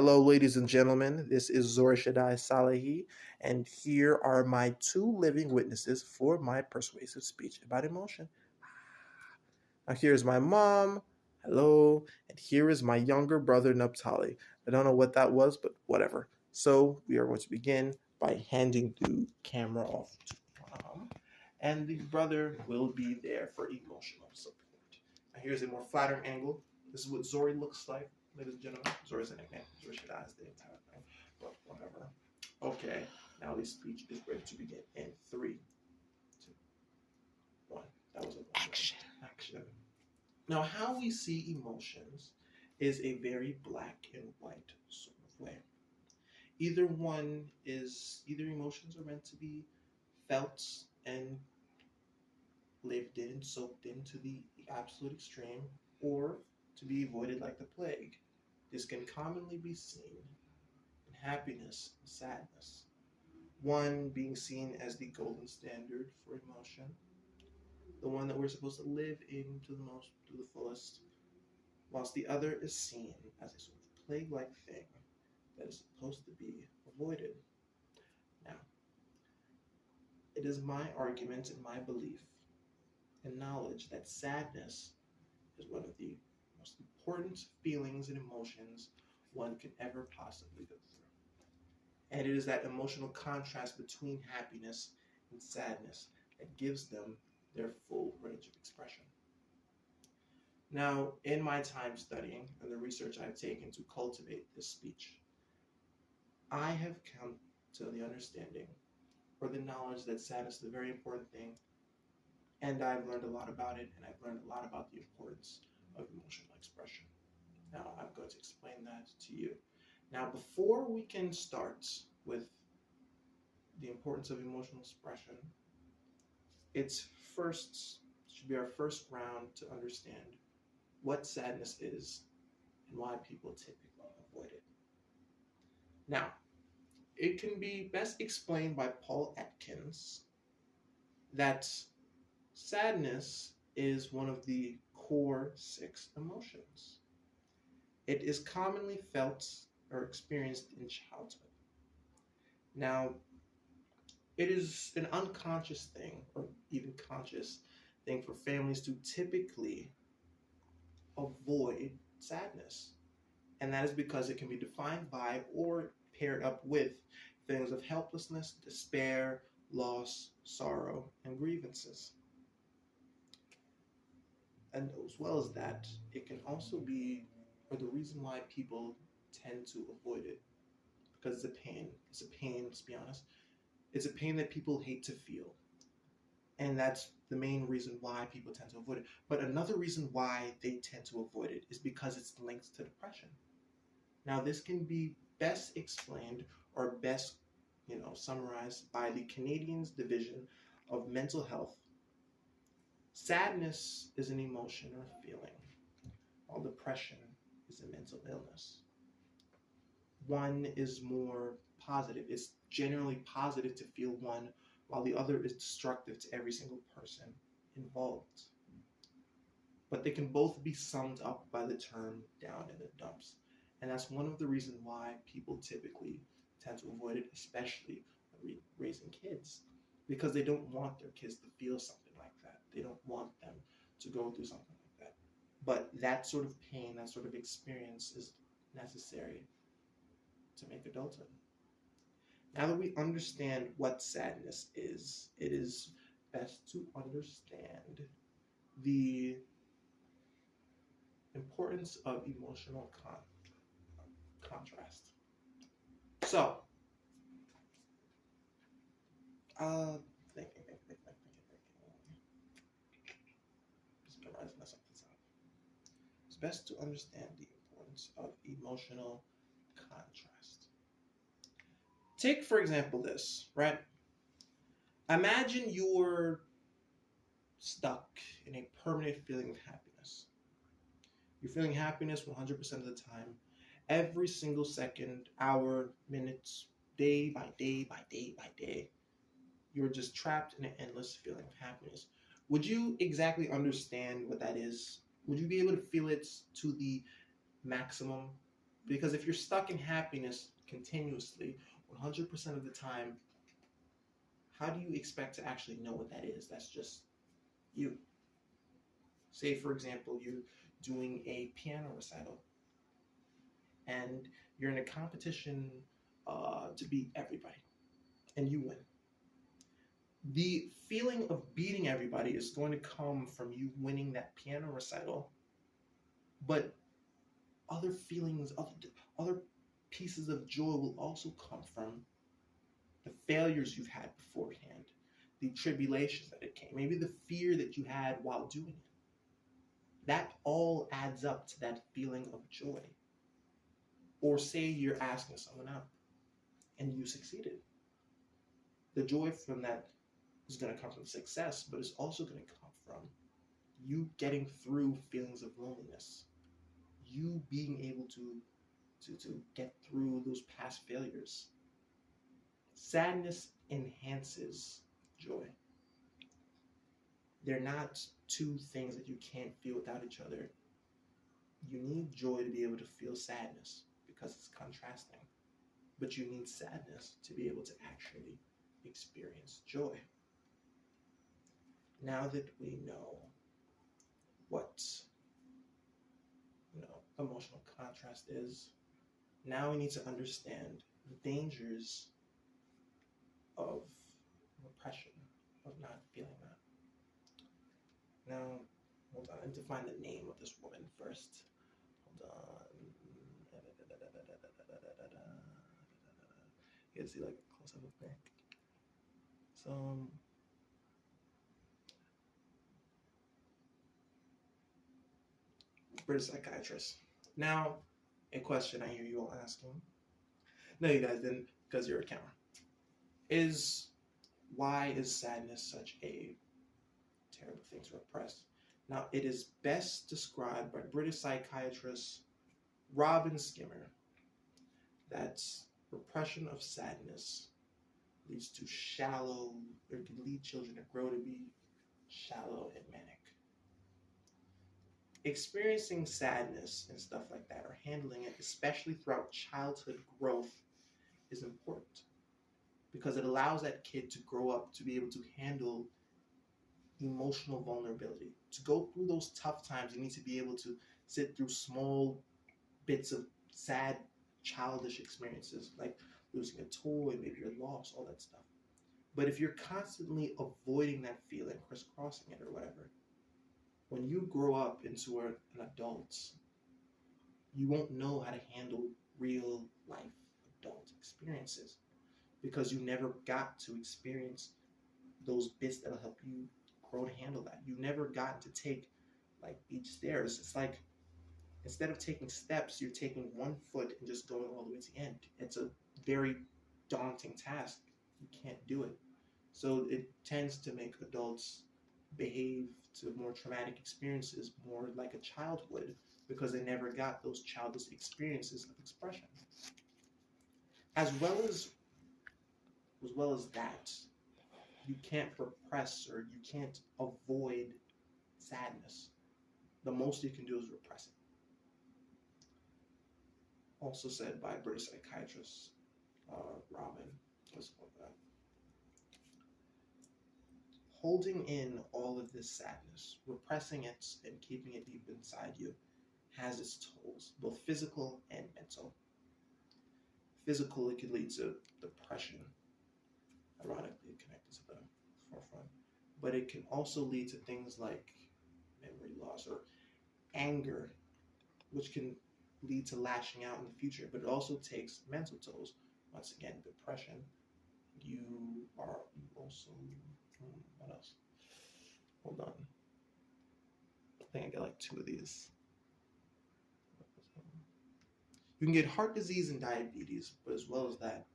Hello, ladies and gentlemen. This is Zora Shaddai Salahi, and here are my two living witnesses for my persuasive speech about emotion. Now, here's my mom. Hello. And here is my younger brother, Naphtali. I don't know what that was, but whatever. So, we are going to begin by handing the camera off to mom, and the brother will be there for emotional support. Now, here's a more flattering angle. This is what Zori looks like, ladies and gentlemen. Zori's a nickname. Zori Shaddai is the entire thing, but whatever. Okay, now the speech is ready to begin in 3, 2, 1. That was a action. Now, how we see emotions is a very black and white sort of way. Either emotions are meant to be felt and lived in, soaked into the absolute extreme, or to be avoided like the plague. This can commonly be seen in happiness and sadness. One being seen as the golden standard for emotion, the one that we're supposed to live in to the fullest, whilst the other is seen as a sort of plague-like thing that is supposed to be avoided. Now, it is my argument and my belief and knowledge that sadness is one of the most important feelings and emotions one could ever possibly go through. And it is that emotional contrast between happiness and sadness that gives them their full range of expression. Now, in my time studying and the research I've taken to cultivate this speech, I have come to the understanding or the knowledge that sadness is a very important thing, and I've learned a lot about it, and I've learned a lot about the importance of emotional expression. Now, I'm going to explain that to you. Now, before we can start with the importance of emotional expression, should be our first round to understand what sadness is and why people typically avoid it. Now, it can be best explained by Paul Atkins that sadness is one of the core 6 emotions. It is commonly felt or experienced in childhood. Now, it is an unconscious thing, or even conscious thing, for families to typically avoid sadness. And that is because it can be defined by or paired up with feelings of helplessness, despair, loss, sorrow, and grievances. And as well as that, it can also be, or the reason why people tend to avoid it, because it's a pain. It's a pain, let's be honest. It's a pain that people hate to feel. And that's the main reason why people tend to avoid it. But another reason why they tend to avoid it is because it's linked to depression. Now, this can be best explained or best, summarized by the Canadians Division of Mental Health. Sadness is an emotion or feeling, while depression is a mental illness. One is more positive. It's generally positive to feel one, while the other is destructive to every single person involved. But they can both be summed up by the term down in the dumps. And that's one of the reasons why people typically tend to avoid it, especially raising kids, because they don't want their kids to feel something like that. They don't want them to go through something like that. But that sort of pain, that sort of experience is necessary to make adulthood. Now that we understand what sadness is, it is best to understand the importance of emotional contrast. So, thinking. Just memorizing something out. It's best to understand the importance of emotional contrast. Take, for example, this, right? Imagine you're stuck in a permanent feeling of happiness. You're feeling happiness 100% of the time, every single second, hour, minutes, day by day by day by day. You're just trapped in an endless feeling of happiness. Would you exactly understand what that is? Would you be able to feel it to the maximum? Because if you're stuck in happiness continuously, 100% of the time, how do you expect to actually know what that is? That's just you. Say, for example, you're doing a piano recital and you're in a competition to beat everybody, and you win. The feeling of beating everybody is going to come from you winning that piano recital, but other feelings, other pieces of joy will also come from the failures you've had beforehand, the tribulations that it came, maybe the fear that you had while doing it. That all adds up to that feeling of joy. Or say you're asking someone out and you succeeded. The joy from that is going to come from success, but it's also going to come from you getting through feelings of loneliness, you being able to get through those past failures. Sadness enhances joy. They're not two things that you can't feel without each other. You need joy to be able to feel sadness because it's contrasting. But you need sadness to be able to actually experience joy. Now that we know what emotional contrast is, now we need to understand the dangers of repression, of not feeling that. Now, hold on, I need to find the name of this woman first. Hold on. You can see like a close up of her. So British psychiatrist. Now, a question I hear you all asking. No, you guys didn't, because you're a camera. Why is sadness such a terrible thing to repress? Now, it is best described by British psychiatrist Robin Skimmer that repression of sadness leads to can lead children to grow to be shallow and manic. Experiencing sadness and stuff like that, or handling it, especially throughout childhood growth, is important because it allows that kid to grow up to be able to handle emotional vulnerability. To go through those tough times, you need to be able to sit through small bits of sad, childish experiences, like losing a toy, maybe your loss, all that stuff. But if you're constantly avoiding that feeling, crisscrossing it or whatever, when you grow up into an adult, you won't know how to handle real life adult experiences because you never got to experience those bits that'll help you grow to handle that. You never got to take like each stairs. It's like instead of taking steps, you're taking one foot and just going all the way to the end. It's a very daunting task. You can't do it. So it tends to make adults behave to more traumatic experiences more like a child would because they never got those childish experiences of expression. As well as that, you can't repress or you can't avoid sadness. The most you can do is repress it. Also said by British psychiatrist Robin. Holding in all of this sadness, repressing it and keeping it deep inside you has its tolls, both physical and mental. Physical, it could lead to depression, ironically connected to the forefront, but it can also lead to things like memory loss or anger, which can lead to lashing out in the future, but it also takes mental tolls. Once again, depression. You also, what else? Hold on. I think I got like 2 of these. You can get heart disease and diabetes, but as well as that,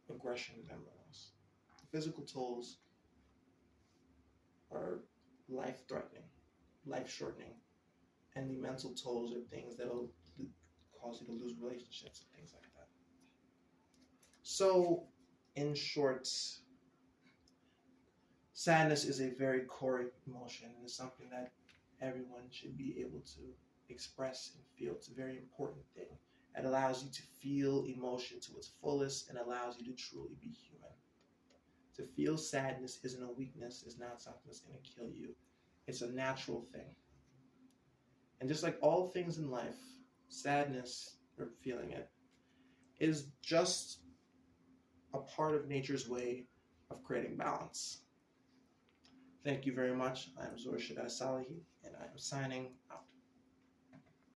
aggression and memory loss. The physical tolls are life-threatening, life-shortening, and the mental tolls are things that will cause you to lose relationships and things like that. So, in short, sadness is a very core emotion and it's something that everyone should be able to express and feel. It's a very important thing. It allows you to feel emotion to its fullest and allows you to truly be human. To feel sadness isn't a weakness, it's not something that's going to kill you. It's a natural thing. And just like all things in life, sadness, or feeling it, is just a part of nature's way of creating balance. Thank you very much. I am Zorshad Salihi, and I am signing out.